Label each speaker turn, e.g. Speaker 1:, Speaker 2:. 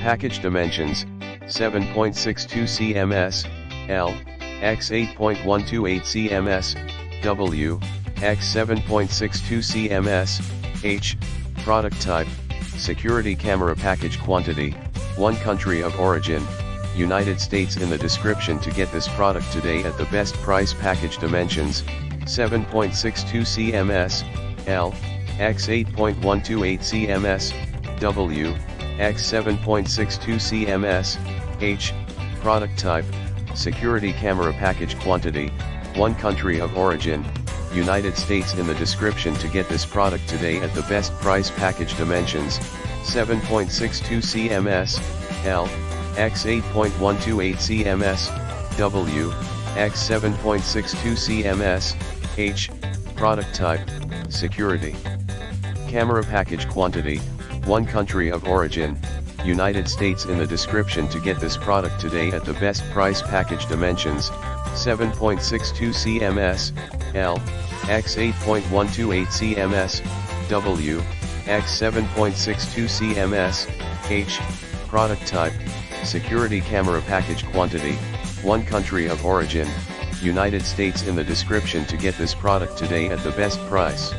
Speaker 1: Package dimensions, 7.62 cms, L, x 8.128 cms, W, x 7.62 cms, H. Product type, security camera package quantity, 1 country of origin, United States. In the description to get this product today at the best price. Package dimensions, 7.62 cms, L, x 8.128 cms, W, x 7.62 cms, H. Product type, security camera package quantity, 1 country of origin, United States. In the description to get this product today at the best price. Package dimensions, 7.62 cms, L, x 8.128 cms, W, x 7.62 cms, H. Product type, security camera package quantity, 1 country of origin, United States. In the description to get this product today at the best price. Package dimensions, 7.62 cms, L, x 8.128 cms, W, x 7.62 cms, H. Product type, security camera package quantity, 1 country of origin, United States. In the description to get this product today at the best price.